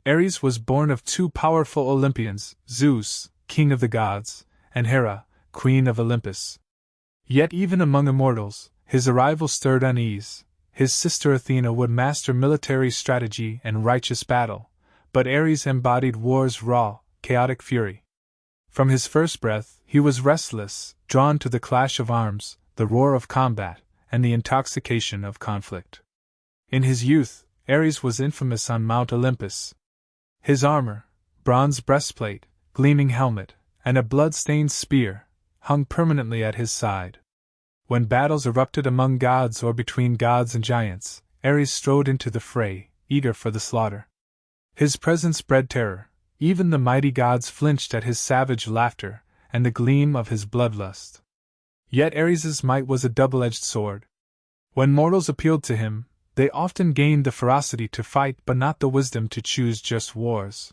Ares was born of two powerful Olympians, Zeus, king of the gods, and Hera, queen of Olympus. Yet even among immortals, his arrival stirred unease. His sister Athena would master military strategy and righteous battle, but Ares embodied war's raw, chaotic fury. From his first breath, he was restless, drawn to the clash of arms, the roar of combat, and the intoxication of conflict. In his youth, Ares was infamous on Mount Olympus. His armor, bronze breastplate, gleaming helmet, and a blood-stained spear, hung permanently at his side. When battles erupted among gods or between gods and giants, Ares strode into the fray, eager for the slaughter. His presence bred terror. Even the mighty gods flinched at his savage laughter and the gleam of his bloodlust. Yet Ares's might was a double-edged sword. When mortals appealed to him, they often gained the ferocity to fight but not the wisdom to choose just wars.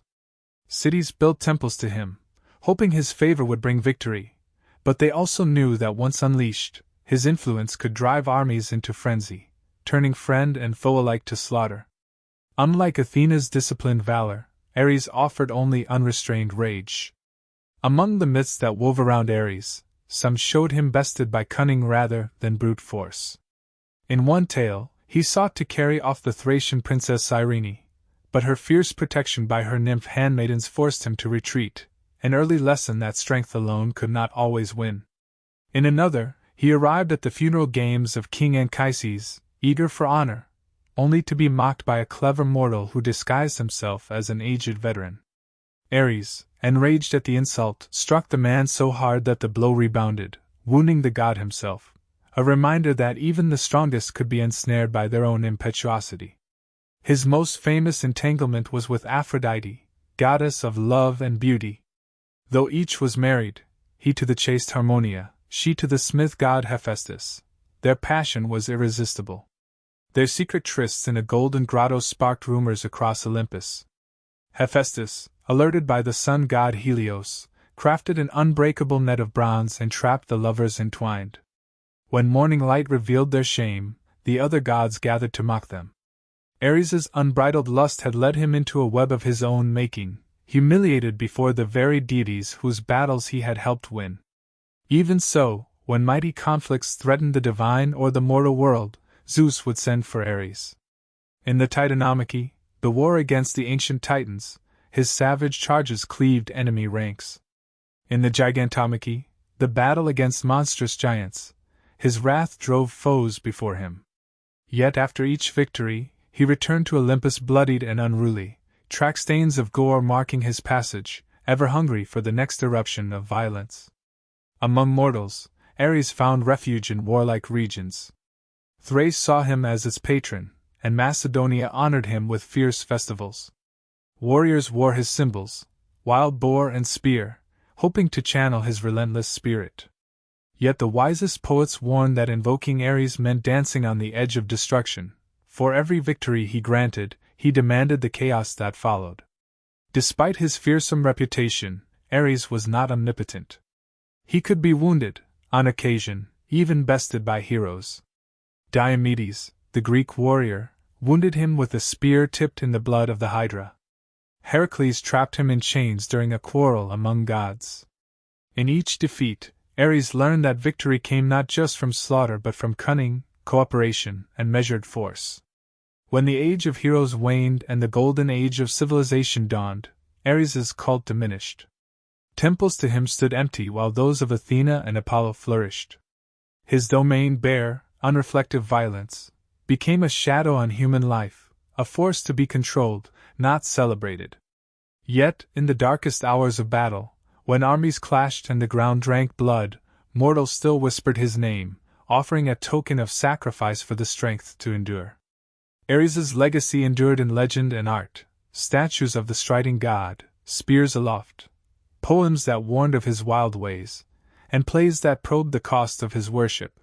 Cities built temples to him, hoping his favor would bring victory, but they also knew that once unleashed, his influence could drive armies into frenzy, turning friend and foe alike to slaughter. Unlike Athena's disciplined valor, Ares offered only unrestrained rage. Among the myths that wove around Ares, some showed him bested by cunning rather than brute force. In one tale, he sought to carry off the Thracian princess Cyrene, but her fierce protection by her nymph handmaidens forced him to retreat, an early lesson that strength alone could not always win. In another, he arrived at the funeral games of King Anchises, eager for honor, only to be mocked by a clever mortal who disguised himself as an aged veteran. Ares, enraged at the insult, struck the man so hard that the blow rebounded, wounding the god himself, a reminder that even the strongest could be ensnared by their own impetuosity. His most famous entanglement was with Aphrodite, goddess of love and beauty. Though each was married, he to the chaste Harmonia, she to the smith god Hephaestus, their passion was irresistible. Their secret trysts in a golden grotto sparked rumors across Olympus. Hephaestus, alerted by the sun god Helios, crafted an unbreakable net of bronze and trapped the lovers entwined. When morning light revealed their shame, the other gods gathered to mock them. Ares's unbridled lust had led him into a web of his own making, humiliated before the very deities whose battles he had helped win. Even so, when mighty conflicts threatened the divine or the mortal world, Zeus would send for Ares. In the Titanomachy, the war against the ancient Titans, his savage charges cleaved enemy ranks. In the Gigantomachy, the battle against monstrous giants, his wrath drove foes before him. Yet after each victory, he returned to Olympus bloodied and unruly, track stains of gore marking his passage, ever hungry for the next eruption of violence. Among mortals, Ares found refuge in warlike regions. Thrace saw him as its patron, and Macedonia honored him with fierce festivals. Warriors wore his symbols, wild boar and spear, hoping to channel his relentless spirit. Yet the wisest poets warned that invoking Ares meant dancing on the edge of destruction. For every victory he granted, he demanded the chaos that followed. Despite his fearsome reputation, Ares was not omnipotent. He could be wounded, on occasion, even bested by heroes. Diomedes, the Greek warrior, wounded him with a spear tipped in the blood of the Hydra. Heracles trapped him in chains during a quarrel among gods. In each defeat, Ares learned that victory came not just from slaughter but from cunning, cooperation, and measured force. When the age of heroes waned and the golden age of civilization dawned, Ares's cult diminished. Temples to him stood empty while those of Athena and Apollo flourished. His domain bare, unreflective violence became a shadow on human life, a force to be controlled, not celebrated. Yet, in the darkest hours of battle, when armies clashed and the ground drank blood, mortals still whispered his name, offering a token of sacrifice for the strength to endure. Ares's legacy endured in legend and art, statues of the striding god, spears aloft, poems that warned of his wild ways, and plays that probed the cost of his worship.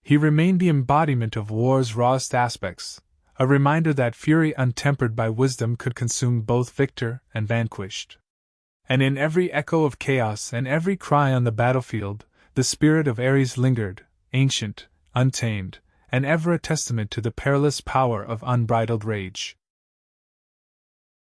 He remained the embodiment of war's rawest aspects, a reminder that fury untempered by wisdom could consume both victor and vanquished. And in every echo of chaos and every cry on the battlefield, the spirit of Ares lingered, ancient, untamed, and ever a testament to the perilous power of unbridled rage.